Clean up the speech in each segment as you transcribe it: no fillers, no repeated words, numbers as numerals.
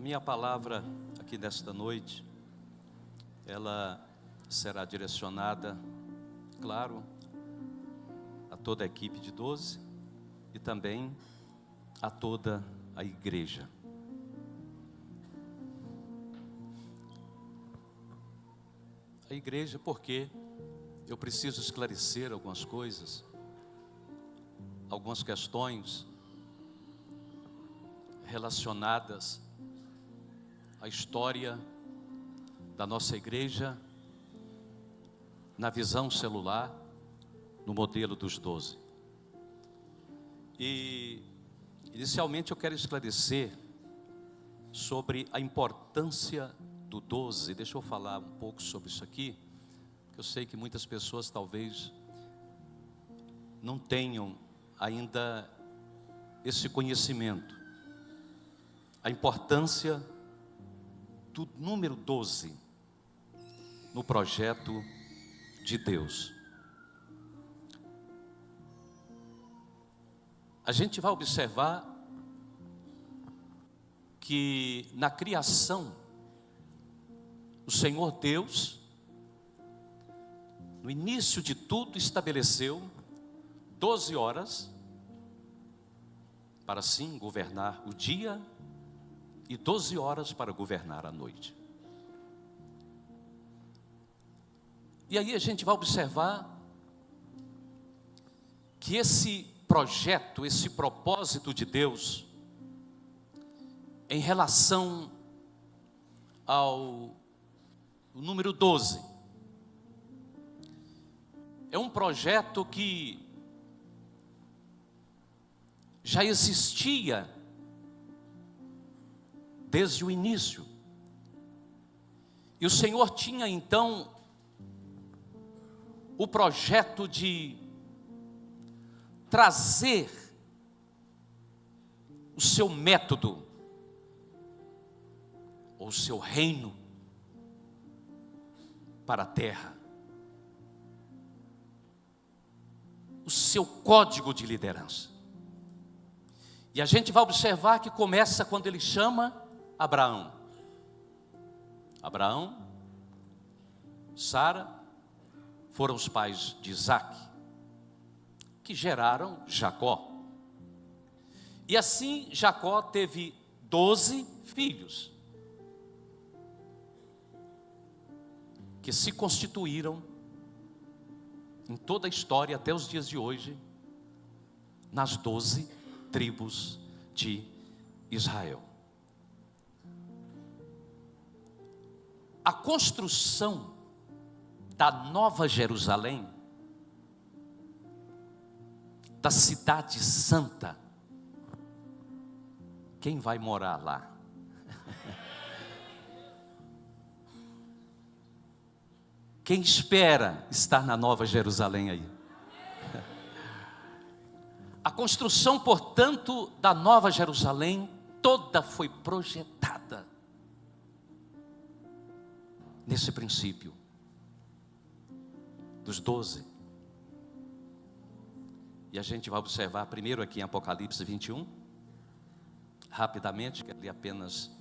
minha palavra aqui nesta noite, ela será direcionada, claro, a toda a equipe de 12 e também a toda a igreja. A igreja, porque eu preciso esclarecer algumas coisas, algumas questões relacionadas à história da nossa igreja, na visão celular, no modelo dos 12. E inicialmente eu quero esclarecer sobre a importância do 12. Deixa eu falar um pouco sobre isso aqui, porque eu sei que muitas pessoas talvez não tenham ainda esse conhecimento. A importância do número 12 no projeto de Deus. A gente vai observar que na criação, o Senhor Deus, no início de tudo, estabeleceu 12 horas para assim governar o dia e 12 horas para governar a noite. E aí a gente vai observar que esse projeto, esse propósito de Deus em relação ao número 12 é um projeto que já existia desde o início. E o Senhor tinha então o projeto de trazer o seu método, ou o seu reino, para a terra. O seu código de liderança. E a gente vai observar que começa quando ele chama Abraão. Abraão, Sara, foram os pais de Isaac, que geraram Jacó. E assim Jacó teve 12 filhos, que se constituíram em toda a história até os dias de hoje, nas 12 tribos de Israel. A construção da Nova Jerusalém, da cidade santa, quem vai morar lá? Quem espera estar na Nova Jerusalém aí? A construção, portanto, da Nova Jerusalém, toda foi projetada nesse princípio dos 12. E a gente vai observar primeiro aqui em Apocalipse 21, rapidamente, quero apenas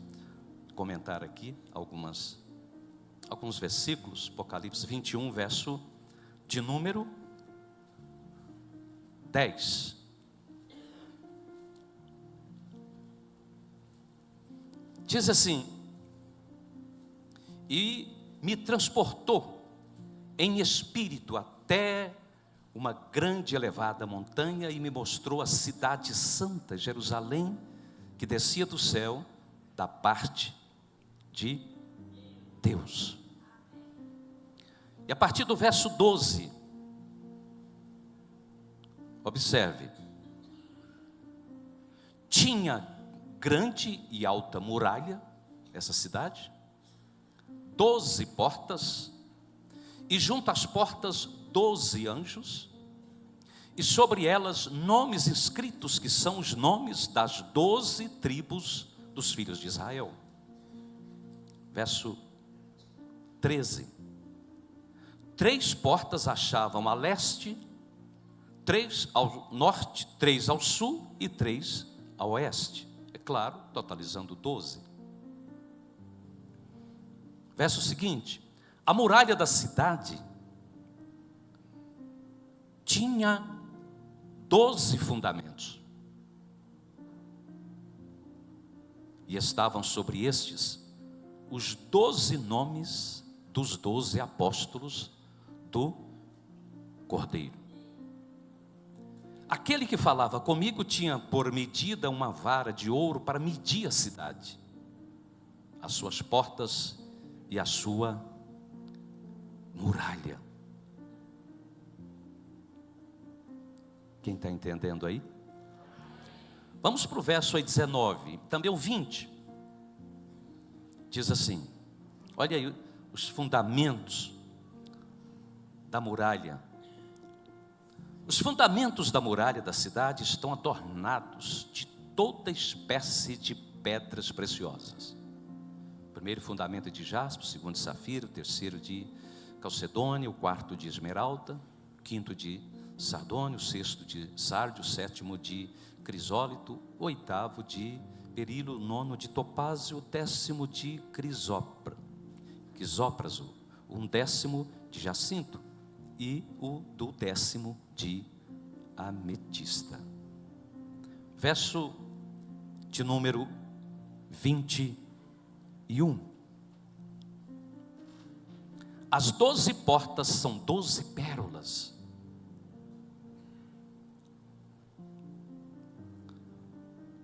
comentar aqui alguns versículos. Apocalipse 21, verso de número 10. Diz assim: e me transportou em espírito até uma grande e elevada montanha e me mostrou a cidade santa, Jerusalém, que descia do céu da parte de Deus. E a partir do verso 12, observe: tinha grande e alta muralha, essa cidade, 12 portas, e junto às portas 12 anjos, e sobre elas nomes escritos, que são os nomes das 12 tribos dos filhos de Israel. Verso 13: 3 portas achavam a leste, 3 ao norte, 3 ao sul e 3 a oeste. É claro, totalizando 12. Verso seguinte: a muralha da cidade tinha 12 fundamentos, e estavam sobre estes os 12 nomes dos 12 apóstolos do Cordeiro. Aquele que falava comigo tinha por medida uma vara de ouro para medir a cidade, as suas portas e a sua muralha. Quem está entendendo aí? Vamos para o verso aí 19, também o 20. Diz assim, olha aí os fundamentos da muralha. Os fundamentos da muralha da cidade estão adornados de toda espécie de pedras preciosas. O primeiro fundamento é de jaspe, o segundo de safira, o terceiro de calcedônia, o quarto de esmeralda, o quinto de sardônio, o sexto de sárdio, o sétimo de crisólito, o oitavo de berilo, o nono de topázio, o décimo de crisópraso, um décimo de jacinto e o do décimo de ametista. Verso de número 21. As 12 portas são 12 pérolas.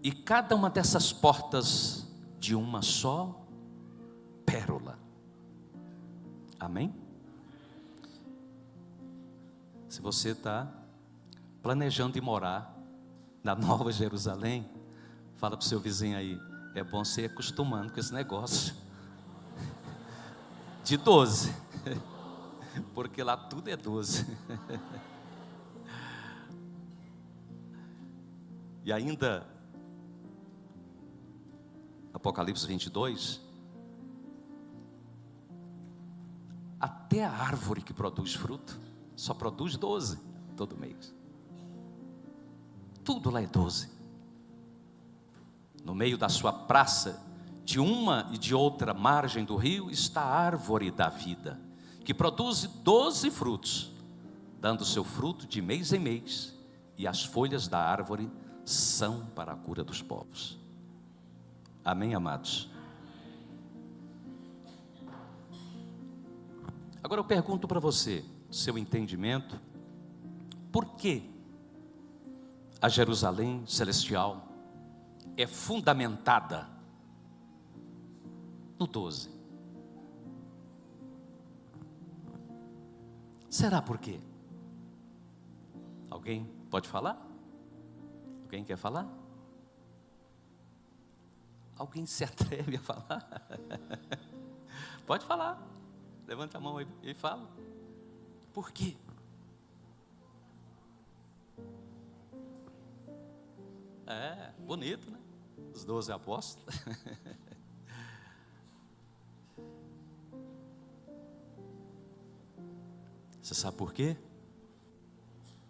E cada uma dessas portas de uma só pérola. Amém? Se você está planejando ir morar na Nova Jerusalém, fala para o seu vizinho aí, é bom você ir acostumando com esse negócio de 12, porque lá tudo é 12. E ainda, Apocalipse 22, até a árvore que produz fruto, só produz 12 todo mês. Tudo lá é 12. No meio da sua praça, de uma e de outra margem do rio, está a árvore da vida, que produz 12 frutos, dando seu fruto de mês em mês, e as folhas da árvore são para a cura dos povos. Amém, amados? Agora eu pergunto para você, seu entendimento, por que a Jerusalém celestial é fundamentada no 12? Será por quê? Alguém pode falar? Alguém quer falar? Alguém se atreve a falar? Pode falar. Levanta a mão aí e fala. Por quê? É, bonito, né? Os 12 apóstolos. Você sabe por quê?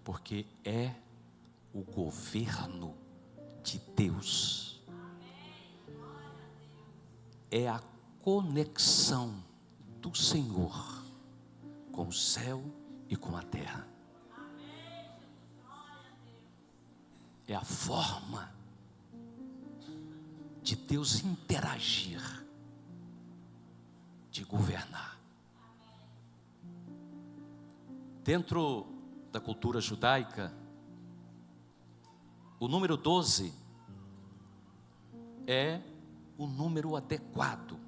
Porque é o governo de Deus. É a conexão do Senhor com o céu e com a terra. É a forma de Deus interagir, de governar. Dentro da cultura judaica, o número 12 é o número adequado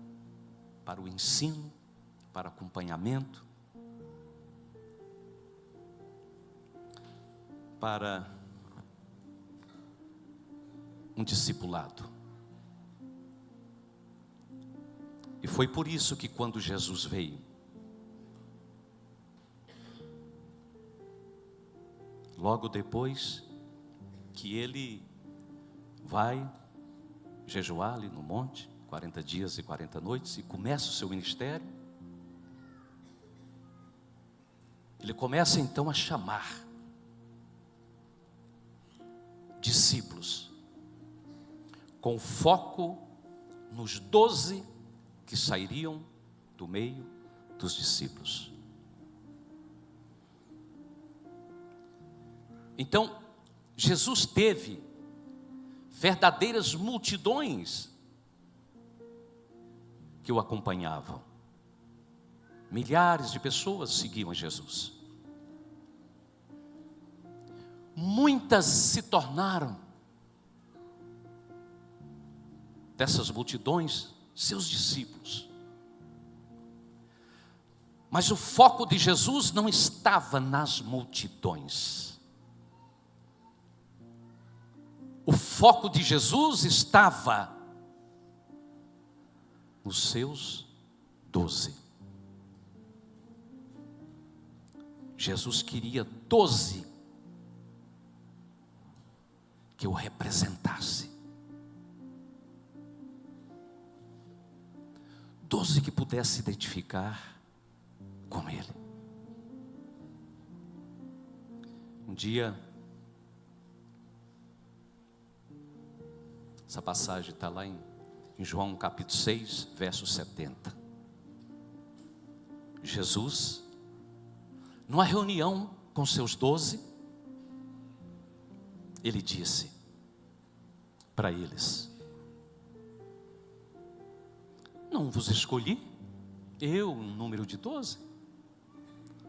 para o ensino, para acompanhamento, para um discipulado. E foi por isso que quando Jesus veio, logo depois que ele vai jejuar ali no monte, 40 dias e 40 noites, e começa o seu ministério, ele começa então a chamar discípulos, com foco nos 12 que sairiam do meio dos discípulos. Então, Jesus teve verdadeiras multidões que o acompanhavam. Milhares de pessoas seguiam Jesus. Muitas se tornaram, dessas multidões, seus discípulos. Mas o foco de Jesus não estava nas multidões. O foco de Jesus estava nos seus 12. Jesus queria 12 que o representasse. 12 que pudesse se identificar com ele. Um dia, essa passagem está lá em João capítulo 6, verso 70. Jesus, numa reunião com seus 12, ele disse para eles: não vos escolhi, eu, um número de 12,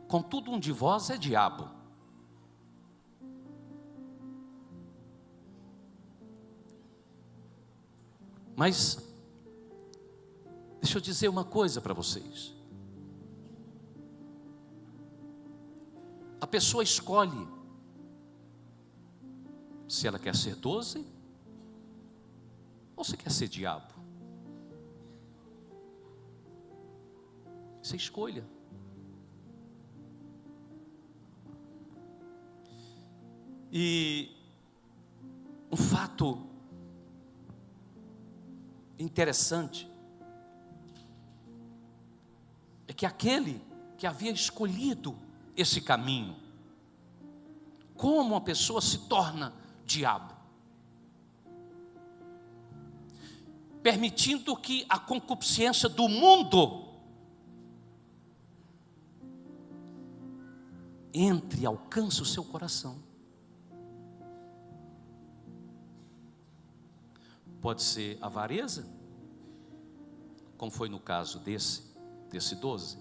contudo um de vós é diabo. Mas, deixa eu dizer uma coisa para vocês. A pessoa escolhe se ela quer ser 12 ou se quer ser diabo. Isso é escolha. E um fato interessante é que aquele que havia escolhido esse caminho, como uma pessoa se torna diabo? Permitindo que a concupiscência do mundo entre e alcance o seu coração. Pode ser avareza, como foi no caso desse 12.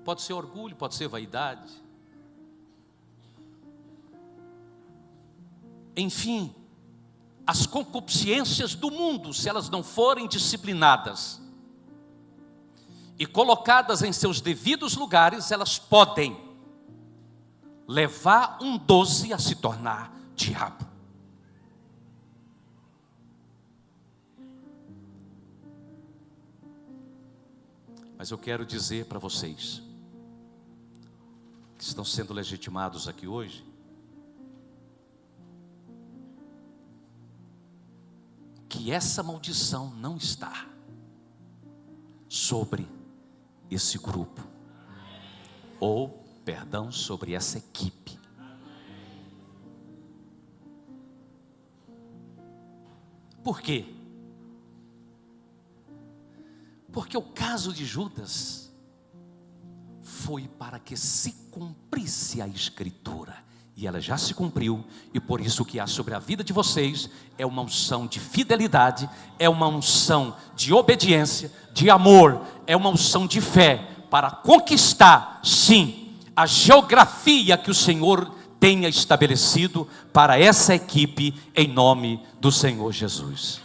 Pode ser orgulho, pode ser vaidade. Enfim, as concupiscências do mundo, se elas não forem disciplinadas e colocadas em seus devidos lugares, elas podem levar um 12 a se tornar diabo. Mas eu quero dizer para vocês que estão sendo legitimados aqui hoje, que essa maldição não está sobre esse grupo, ou, perdão, sobre essa equipe. Por quê? Porque o caso de Judas foi para que se cumprisse a Escritura, e ela já se cumpriu, e por isso o que há sobre a vida de vocês é uma unção de fidelidade, é uma unção de obediência, de amor, é uma unção de fé, para conquistar, sim, a geografia que o Senhor tenha estabelecido para essa equipe, em nome do Senhor Jesus.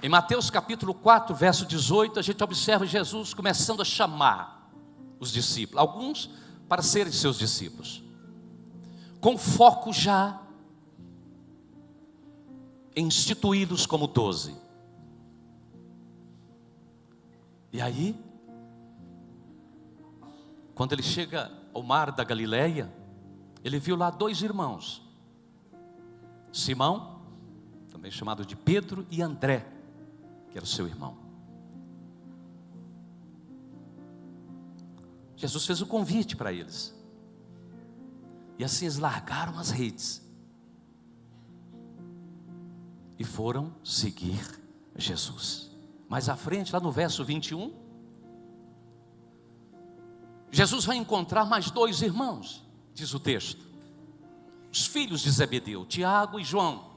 Em Mateus capítulo 4, verso 18, a gente observa Jesus começando a chamar os discípulos, alguns para serem seus discípulos, com foco já em instituí-los como 12. E aí, quando ele chega ao mar da Galileia, ele viu lá 2 irmãos, Simão, também chamado de Pedro, e André, que era o seu irmão. Jesus fez o convite para eles. E assim eles largaram as redes e foram seguir Jesus. Mais à frente, lá no verso 21, Jesus vai encontrar mais 2 irmãos, diz o texto, os filhos de Zebedeu, Tiago e João.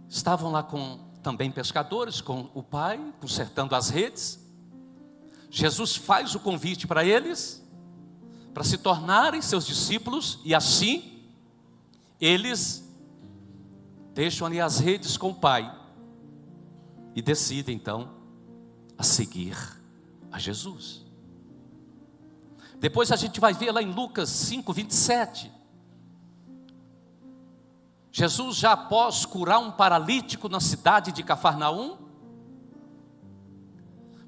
Estavam lá com também pescadores, com o pai, consertando as redes. Jesus faz o convite para eles, para se tornarem seus discípulos, e assim, eles deixam ali as redes com o pai, e decidem então, a seguir a Jesus. Depois a gente vai ver lá em Lucas 5, 27, Jesus já após curar um paralítico na cidade de Cafarnaum,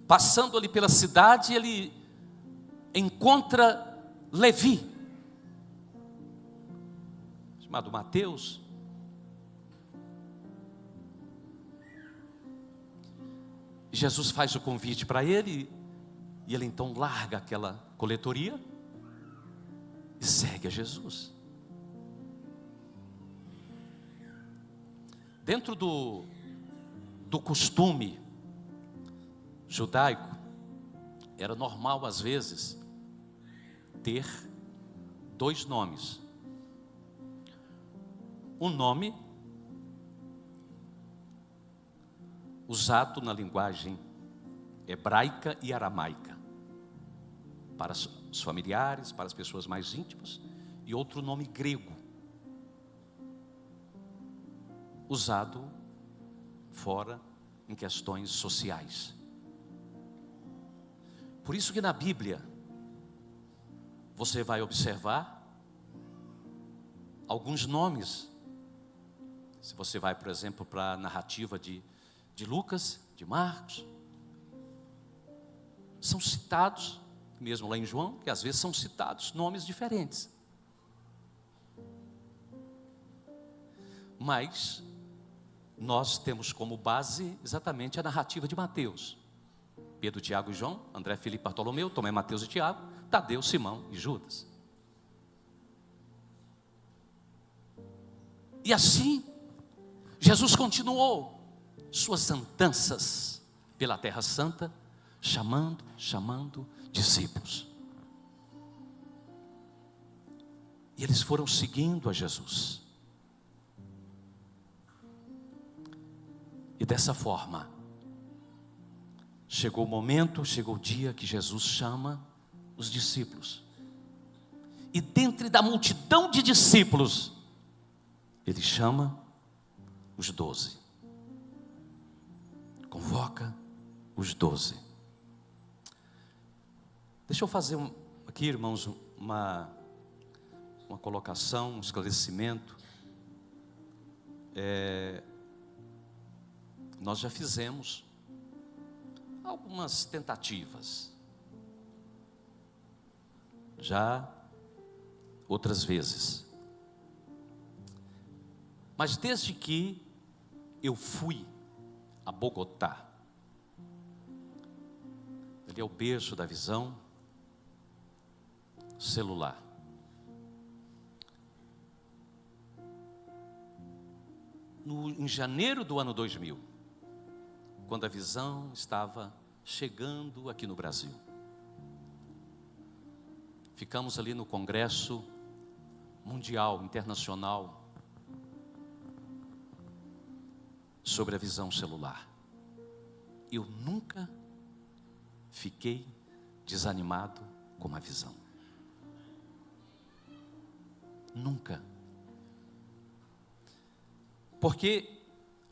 passando ali pela cidade, ele encontra Levi, chamado Mateus. Jesus faz o convite para ele, e ele então larga aquela coletoria e segue a Jesus. Dentro do costume judaico, era normal às vezes ter 2 nomes. Um nome usado na linguagem hebraica e aramaica, para os familiares, para as pessoas mais íntimas, e outro nome grego, usado fora em questões sociais. Por isso que na Bíblia você vai observar alguns nomes. Se você vai, por exemplo, para a narrativa de Lucas, de Marcos, são citados, mesmo lá em João, que às vezes são citados nomes diferentes. Mas nós temos como base exatamente a narrativa de Mateus. Pedro, Tiago e João, André, Filipe, Bartolomeu, Tomé, Mateus e Tiago, Tadeu, Simão e Judas. E assim, Jesus continuou suas andanças pela Terra Santa, chamando discípulos. E eles foram seguindo a Jesus. E dessa forma, chegou o momento, chegou o dia que Jesus chama os discípulos. E dentre da multidão de discípulos, ele chama os 12. Convoca os 12. Deixa eu fazer aqui, irmãos, uma colocação, um esclarecimento. Nós já fizemos algumas tentativas, já outras vezes, mas desde que eu fui a Bogotá, ali é o berço da visão celular, em janeiro do ano 2000, quando a visão estava chegando aqui no Brasil. Ficamos ali no Congresso Mundial, Internacional, sobre a visão celular. Eu nunca fiquei desanimado com a visão. Nunca. Porque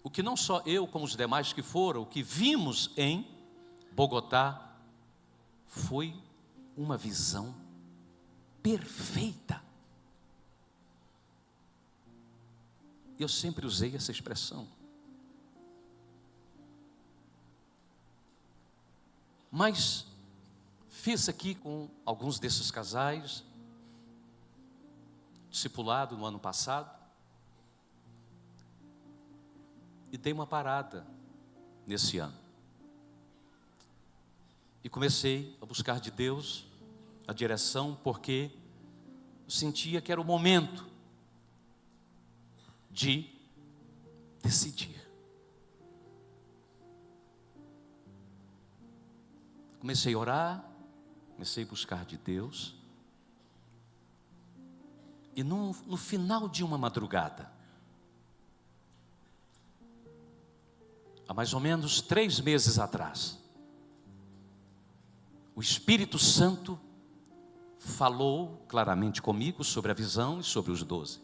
o que não só eu, como os demais que foram, o que vimos em Bogotá, foi uma visão perfeita. Eu sempre usei essa expressão. Mas fiz aqui com alguns desses casais, discipulado no ano passado, e dei uma parada nesse ano. E comecei a buscar de Deus a direção, porque eu sentia que era o momento de decidir. Comecei a orar, comecei a buscar de Deus. E no final de uma madrugada, há mais ou menos 3 meses atrás, o Espírito Santo falou claramente comigo sobre a visão e sobre os 12.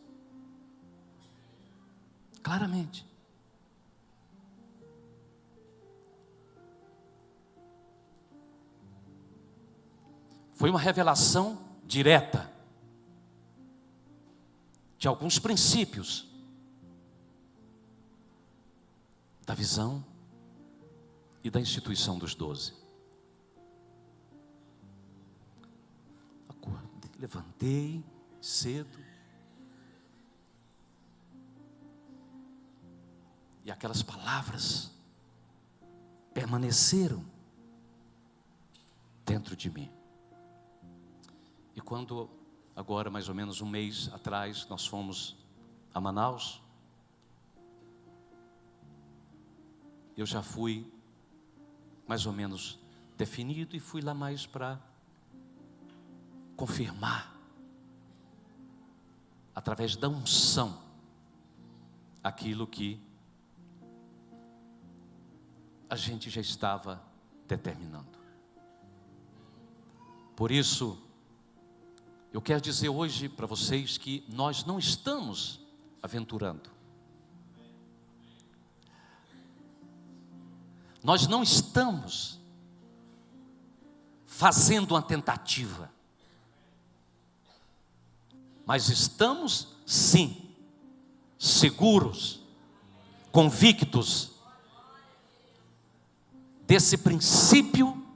Claramente. Foi uma revelação direta de alguns princípios da visão e da instituição dos 12. Acordei, levantei cedo, e aquelas palavras permaneceram dentro de mim. E quando, agora mais ou menos 1 mês atrás, nós fomos a Manaus, eu já fui mais ou menos definido e fui lá mais para confirmar, através da unção, aquilo que a gente já estava determinando. Por isso, eu quero dizer hoje para vocês que nós não estamos aventurando. Nós não estamos fazendo uma tentativa. Mas estamos, sim, seguros, convictos desse princípio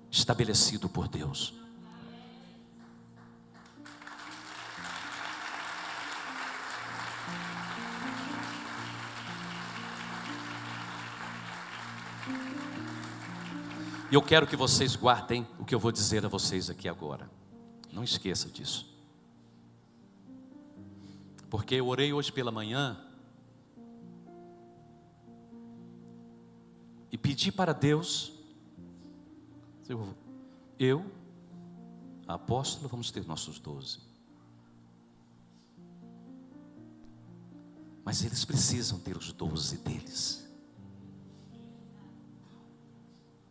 estabelecido por Deus. E eu quero que vocês guardem o que eu vou dizer a vocês aqui agora. Não esqueça disso. Porque eu orei hoje pela manhã e pedi para Deus, eu, a apóstola, vamos ter nossos 12. Mas eles precisam ter os 12 deles.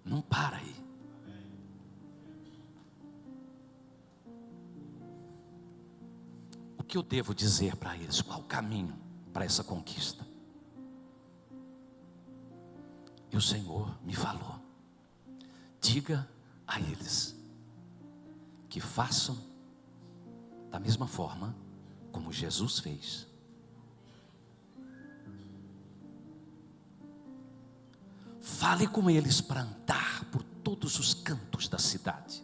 Não para aí. O que eu devo dizer para eles? Qual o caminho para essa conquista? E o Senhor me falou: diga a eles que façam da mesma forma como Jesus fez. Fale com eles para andar por todos os cantos da cidade.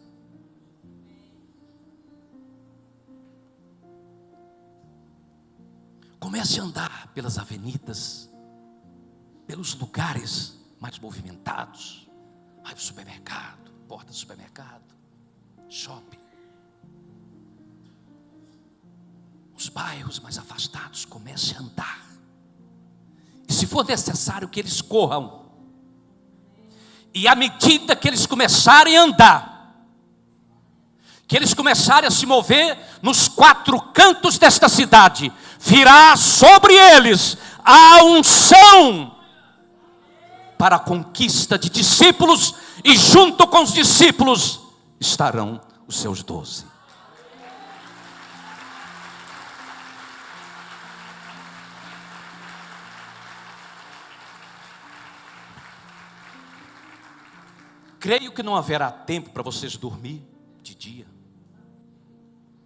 Comece a andar pelas avenidas, pelos lugares mais movimentados. Vai para o supermercado, porta do supermercado, shopping. Os bairros mais afastados, comece a andar. E se for necessário que eles corram. E à medida que eles começarem a andar, que eles começarem a se mover nos 4 cantos desta cidade, virá sobre eles a unção para a conquista de discípulos, e junto com os discípulos estarão os seus 12. Creio que não haverá tempo para vocês dormir de dia,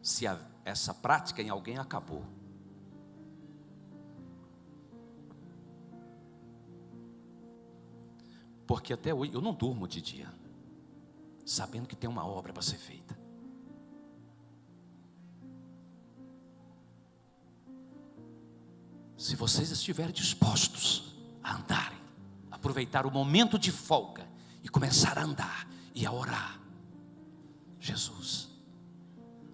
se essa prática em alguém acabou. Porque até hoje eu não durmo de dia, sabendo que tem uma obra para ser feita. Se vocês estiverem dispostos a andarem, aproveitar o momento de folga e começar a andar e a orar, Jesus,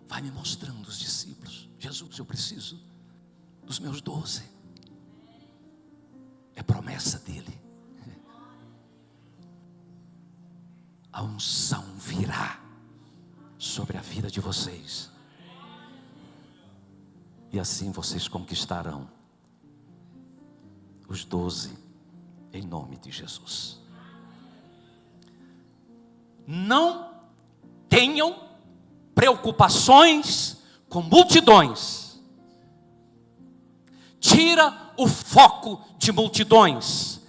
vai me mostrando os discípulos. Jesus, eu preciso dos meus 12. É promessa dele. A unção virá sobre a vida de vocês. E assim vocês conquistarão os 12 em nome de Jesus. Não tenham preocupações com multidões. Tira o foco de multidões.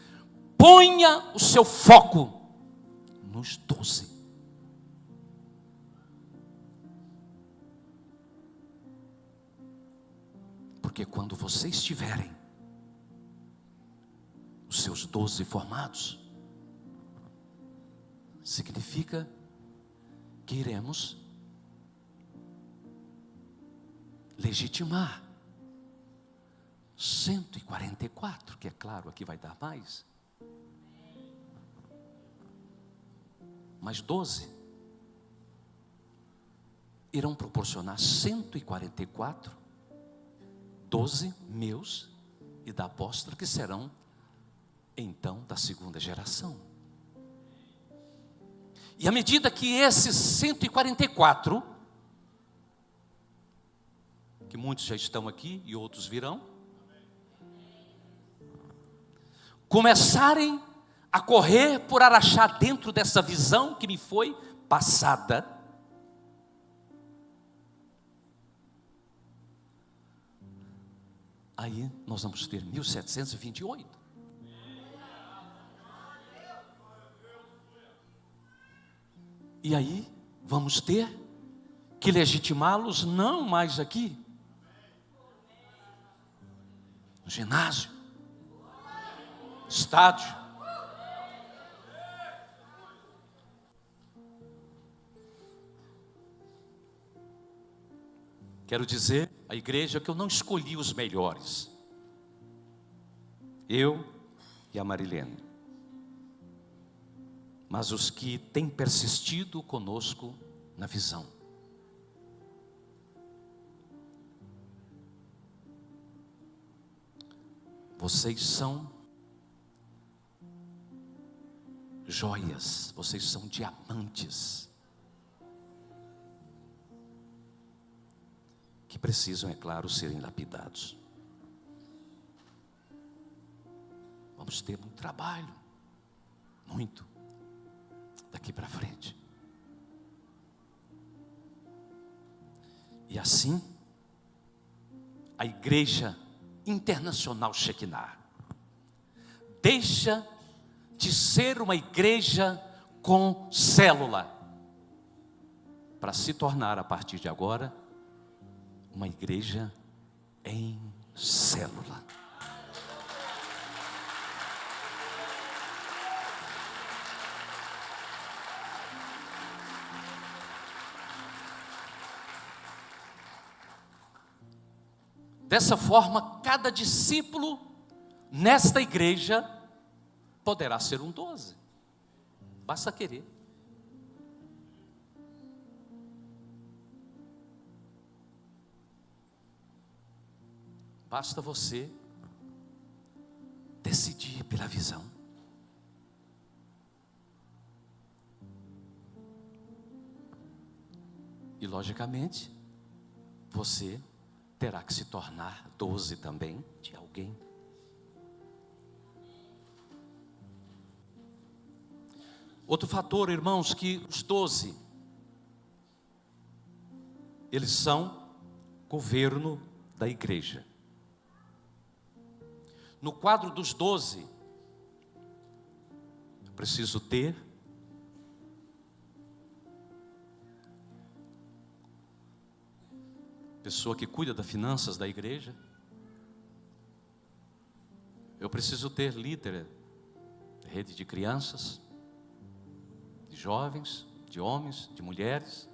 Ponha o seu foco nos 12. Porque quando vocês tiverem os seus 12 formados, significa que iremos legitimar 144, que é claro, aqui vai dar mais. Mas 12 irão proporcionar 144, 12 meus e da apóstola, que serão então da segunda geração. E à medida que esses 144, que muitos já estão aqui e outros virão, começarem a correr por Araxá dentro dessa visão que me foi passada, aí nós vamos ter 1728. E aí vamos ter que legitimá-los não mais aqui, no ginásio, estádio. Quero dizer à igreja que eu não escolhi os melhores. Eu e a Marilene. Mas os que têm persistido conosco na visão. Vocês são joias, vocês são diamantes, que precisam, é claro, serem lapidados. Vamos ter um trabalho, muito, daqui para frente. E assim, a Igreja Internacional Shekinah deixa de ser uma igreja com célula, para se tornar, a partir de agora, uma igreja em célula. Dessa forma, cada discípulo nesta igreja poderá ser um 12. Basta querer. Basta você decidir pela visão. E logicamente, você terá que se tornar 12 também de alguém. Outro fator, irmãos, que os 12, eles são governo da igreja. No quadro dos 12, eu preciso ter pessoa que cuida das finanças da igreja. Eu preciso ter líder, rede de crianças, de jovens, de homens, de mulheres.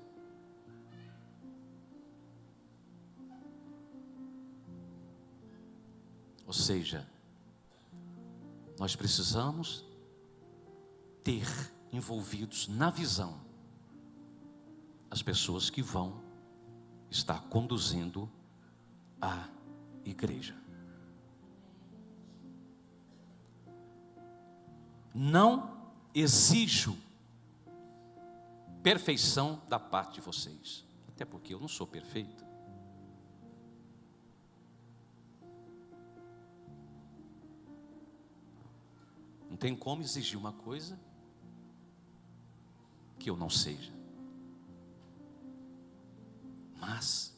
Ou seja, nós precisamos ter envolvidos na visão as pessoas que vão estar conduzindo a igreja. Não exijo perfeição da parte de vocês, até porque eu não sou perfeito. Não tem como exigir uma coisa que eu não seja. Mas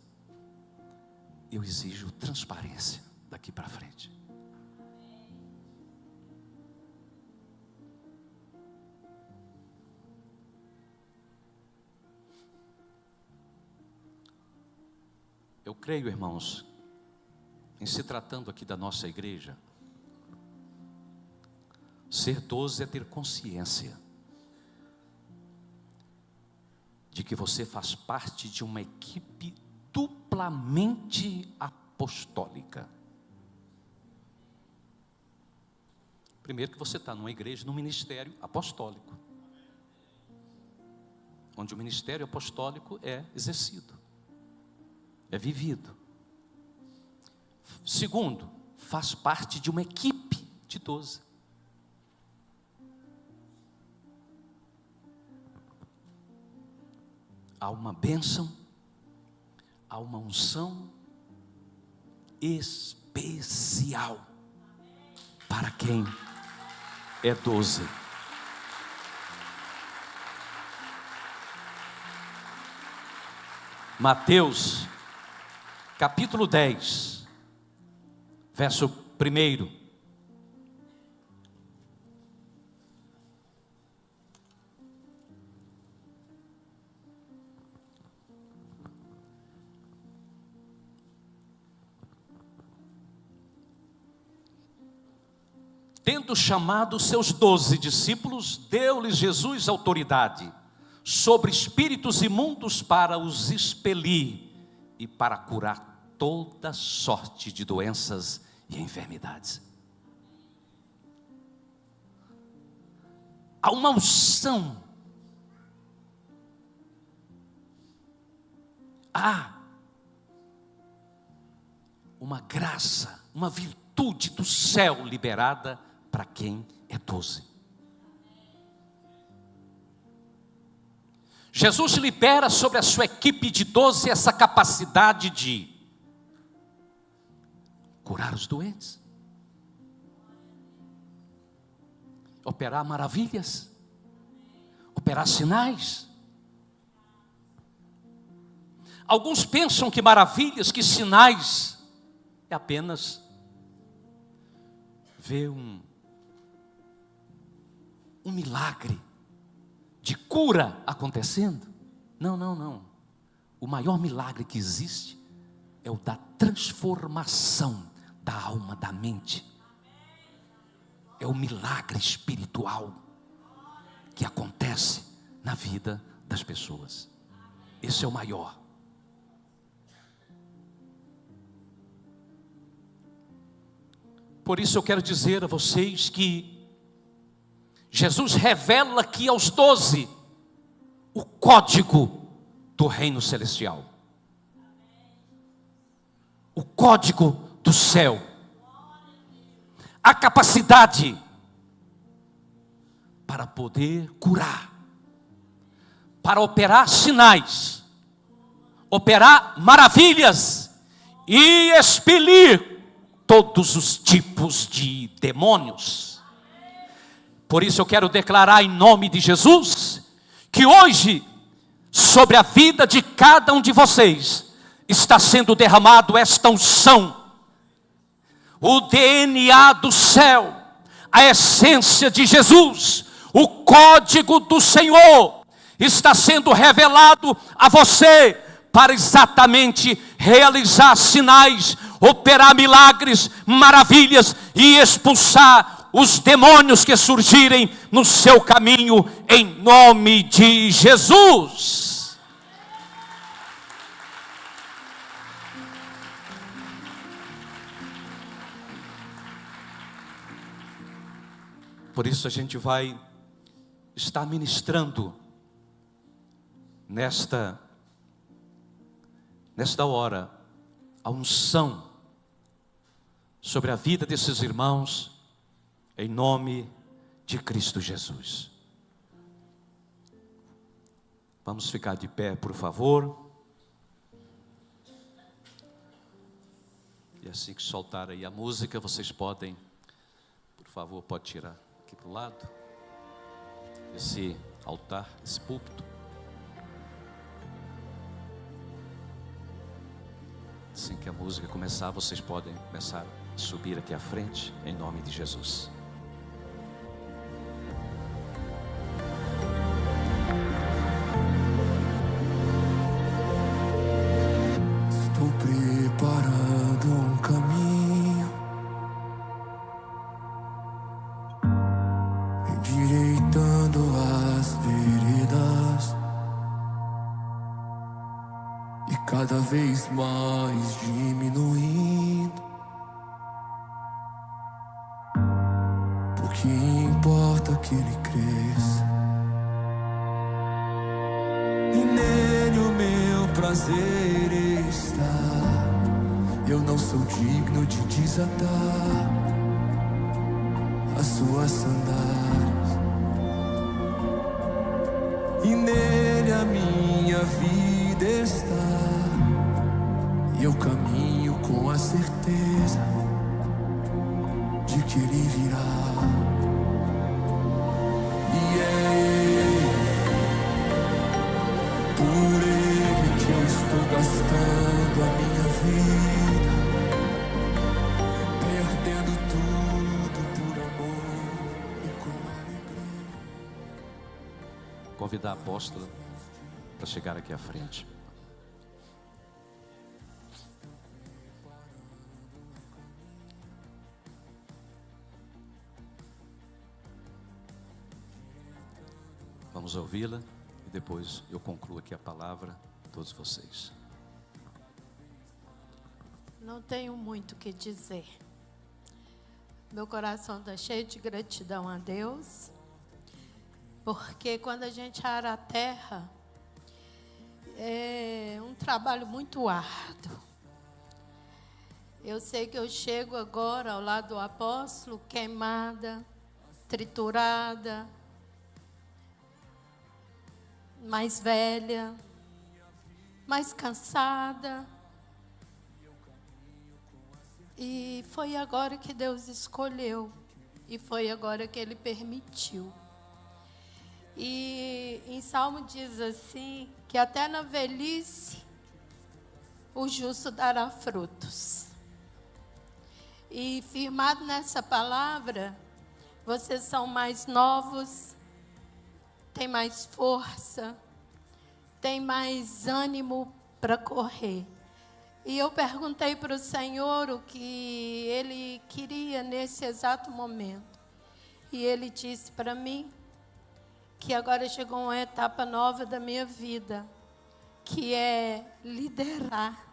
eu exijo transparência daqui para frente. Eu creio, irmãos, em se tratando aqui da nossa igreja, ser 12 é ter consciência de que você faz parte de uma equipe duplamente apostólica. Primeiro que você está numa igreja, num ministério apostólico, onde o ministério apostólico é exercido, é vivido. Segundo, faz parte de uma equipe de 12. Há uma bênção, há uma unção especial para quem é 12. Mateus, capítulo 10, verso 1. Tendo chamado os seus 12 discípulos, deu-lhes Jesus autoridade sobre espíritos imundos para os expelir e para curar toda sorte de doenças e enfermidades. Há uma unção, há uma graça, uma virtude do céu liberada para quem é 12. Jesus libera sobre a sua equipe de 12 essa capacidade de curar os doentes, operar maravilhas, operar sinais. Alguns pensam que maravilhas, que sinais é apenas ver um milagre de cura acontecendo. Não. O maior milagre que existe é o da transformação da alma, da mente. É o milagre espiritual que acontece na vida das pessoas. Esse é o maior. Por isso eu quero dizer a vocês que Jesus revela aqui aos 12 o código do reino celestial, o código do céu, a capacidade para poder curar, para operar sinais, operar maravilhas e expelir todos os tipos de demônios. Por isso eu quero declarar em nome de Jesus, que hoje, sobre a vida de cada um de vocês, está sendo derramado esta unção, o DNA do céu, a essência de Jesus, o código do Senhor, está sendo revelado a você, para exatamente realizar sinais, operar milagres, maravilhas e expulsar os demônios que surgirem no seu caminho, em nome de Jesus. Por isso a gente vai estar ministrando nesta nesta hora, a unção sobre a vida desses irmãos, em nome de Cristo Jesus. Vamos ficar de pé, por favor. E assim que soltar aí a música, vocês podem, por favor, pode tirar aqui para o lado, esse altar, esse púlpito. Assim que a música começar, vocês podem começar a subir aqui à frente, em nome de Jesus. Estou preparando um caminho, endireitando as veredas, e cada vez mais diminuindo. Porque importa que ele cresça, e nele o meu prazer está. Eu não sou digno de desatar as suas sandálias, e nele a minha vida está. E eu caminho com a certeza de que ele virá. E é ele, por ele que eu estou gastando a minha vida, perdendo tudo por amor e com alegria. Convidar a apóstola para chegar aqui à frente. Vamos ouvi-la e depois eu concluo aqui a palavra a todos vocês. Não tenho muito o que dizer. Meu coração está cheio de gratidão a Deus, porque quando a gente ara a terra, é um trabalho muito árduo. Eu sei que eu chego agora ao lado do apóstolo, queimada, triturada, mais velha, mais cansada. E foi agora que Deus escolheu, e foi agora que Ele permitiu. E em Salmo diz assim, que até na velhice o justo dará frutos. E firmado nessa palavra, vocês são mais novos, têm mais força, têm mais ânimo para correr. E eu perguntei para o Senhor o que Ele queria nesse exato momento. E Ele disse para mim que agora chegou uma etapa nova da minha vida, que é liderar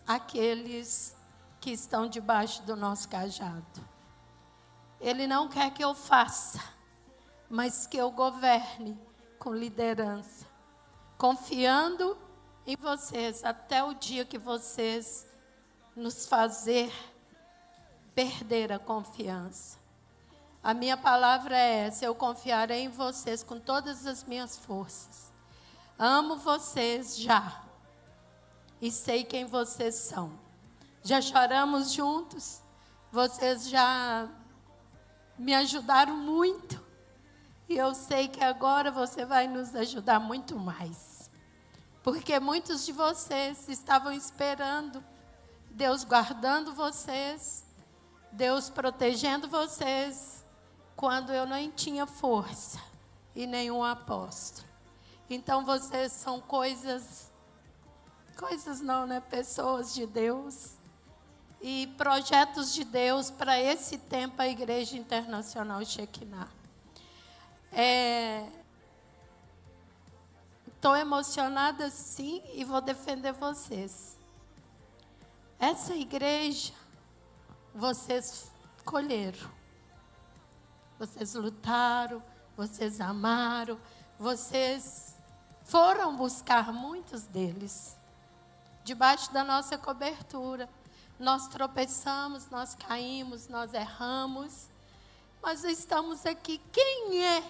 aqueles que estão debaixo do nosso cajado. Ele não quer que eu faça, mas que eu governe com liderança, confiando em vocês até o dia que vocês nos fazer perder a confiança. A minha palavra é essa: eu confiarei em vocês com todas as minhas forças. Amo vocês já e sei quem vocês são. Já choramos juntos, vocês já me ajudaram muito. E eu sei que agora você vai nos ajudar muito mais. Porque muitos de vocês estavam esperando Deus guardando vocês, Deus protegendo vocês, quando eu nem tinha força e nenhum apóstolo. Então vocês são coisas não, né? Pessoas de Deus e projetos de Deus para esse tempo, a Igreja Internacional Shekinah. Estou emocionada sim e vou defender vocês. Essa igreja, vocês colheram. Vocês lutaram, vocês amaram, vocês foram buscar muitos deles, debaixo da nossa cobertura. Nós tropeçamos, nós caímos, nós erramos, mas estamos aqui. Quem é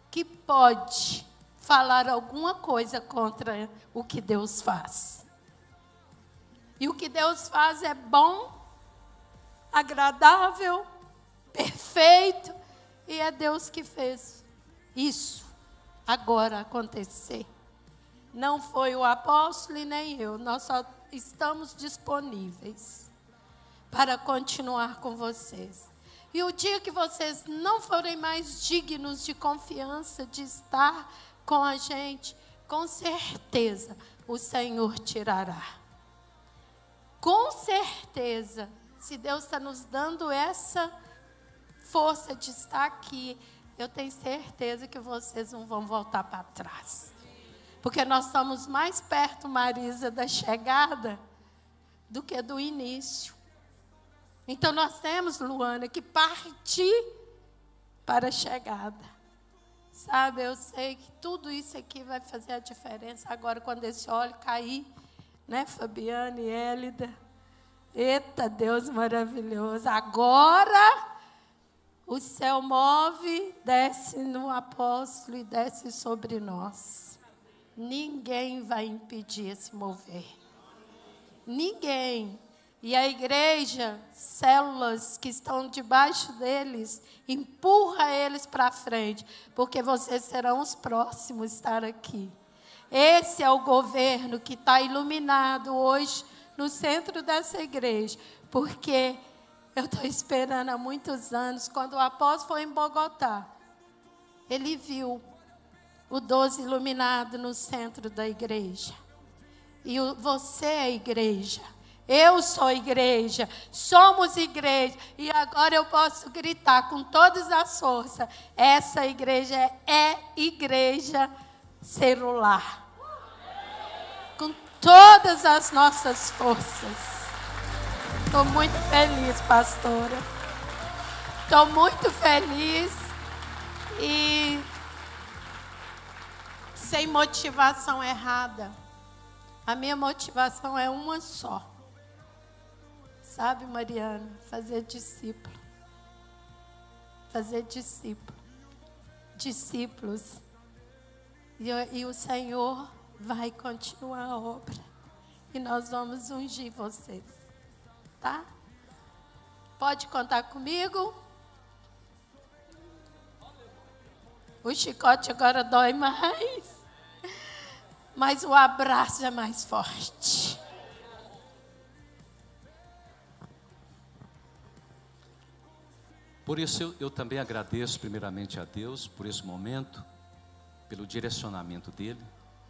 que pode falar alguma coisa contra o que Deus faz? E o que Deus faz é bom, agradável, perfeito, e é Deus que fez isso agora acontecer. Não foi o apóstolo e nem eu, nós só estamos disponíveis para continuar com vocês. E o dia que vocês não forem mais dignos de confiança, de estar com a gente, com certeza o Senhor tirará. Com certeza, se Deus está nos dando essa força de estar aqui, eu tenho certeza que vocês não vão voltar para trás. Porque nós estamos mais perto, Marisa, da chegada do que do início. Então nós temos, Luana, que partir para a chegada. Sabe, eu sei que tudo isso aqui vai fazer a diferença agora quando esse óleo cair, né, Fabiana e Hélida? Eita, Deus maravilhoso. Agora o céu move, desce no apóstolo e desce sobre nós. Ninguém vai impedir esse mover. Ninguém. E a igreja, células que estão debaixo deles, empurra eles para frente, porque vocês serão os próximos a estar aqui. Esse é o governo que está iluminado hoje no centro dessa igreja, porque eu estou esperando há muitos anos, quando o apóstolo foi em Bogotá, ele viu o 12 iluminado no centro da igreja. E você é igreja. Eu sou igreja. Somos igreja. E agora eu posso gritar com todas as forças. Essa igreja é igreja celular. Com todas as nossas forças. Estou muito feliz, pastora. Estou muito feliz. E sem motivação errada. A minha motivação é uma só. Sabe, Mariana? Fazer discípulo. Fazer discípulo. Discípulos. E o Senhor vai continuar a obra. E nós vamos ungir vocês. Tá? Pode contar comigo? O chicote agora dói mais. Mas o abraço é mais forte. Por isso eu também agradeço primeiramente a Deus por esse momento, pelo direcionamento dEle,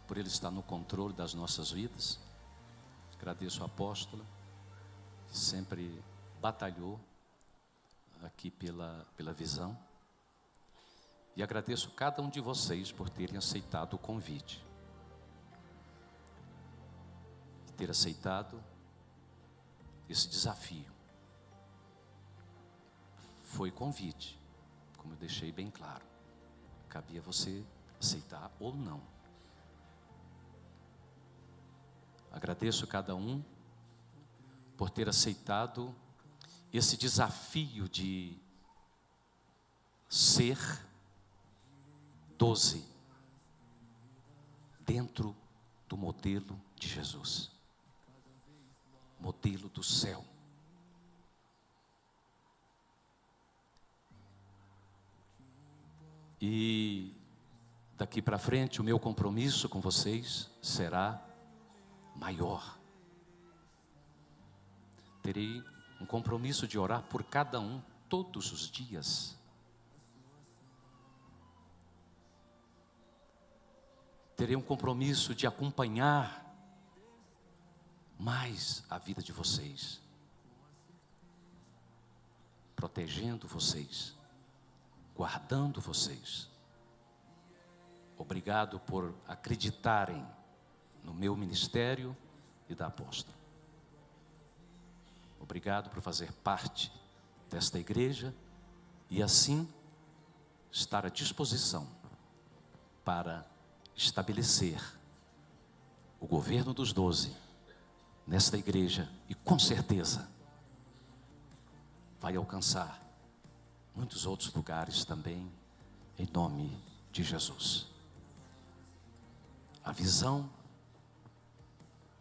por Ele estar no controle das nossas vidas. Agradeço a apóstola, que sempre batalhou aqui pela visão. E agradeço cada um de vocês por terem aceitado o convite. Ter aceitado esse desafio. Foi convite, como eu deixei bem claro. Cabia você aceitar ou não. Agradeço cada um por ter aceitado esse desafio de ser 12 dentro do modelo de Jesus. Modelo do céu. E daqui para frente o meu compromisso com vocês será maior. Terei um compromisso de orar por cada um todos os dias. Terei um compromisso de acompanhar mais a vida de vocês, protegendo vocês, guardando vocês. Obrigado por acreditarem no meu ministério e da apóstola. Obrigado por fazer parte desta igreja e assim estar à disposição para estabelecer o governo dos 12 nesta igreja, e com certeza vai alcançar muitos outros lugares também, em nome de Jesus. A visão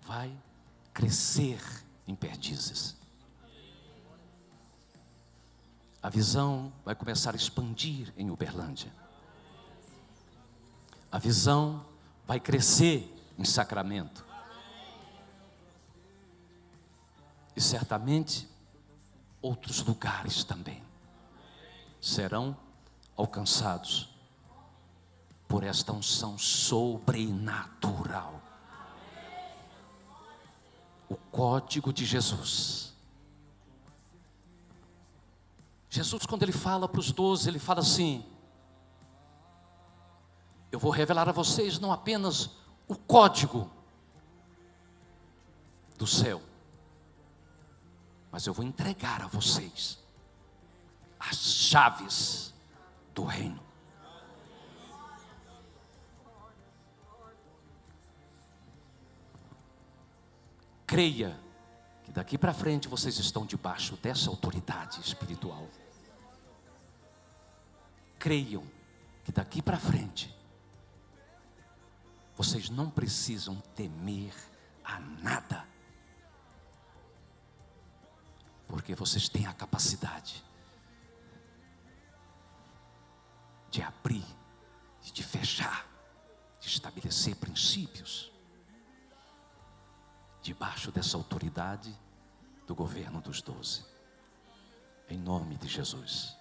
vai crescer em Perdizes. A visão vai começar a expandir em Uberlândia. A visão vai crescer em Sacramento. E certamente outros lugares também serão alcançados por esta unção sobrenatural. O código de Jesus. Jesus, quando ele fala para os 12, ele fala assim: eu vou revelar a vocês não apenas o código do céu, mas eu vou entregar a vocês as chaves do reino. Creia que daqui para frente vocês estão debaixo dessa autoridade espiritual. Creiam que daqui para frente vocês não precisam temer a nada, porque vocês têm a capacidade de abrir, de fechar, de estabelecer princípios debaixo dessa autoridade do governo dos 12. Em nome de Jesus.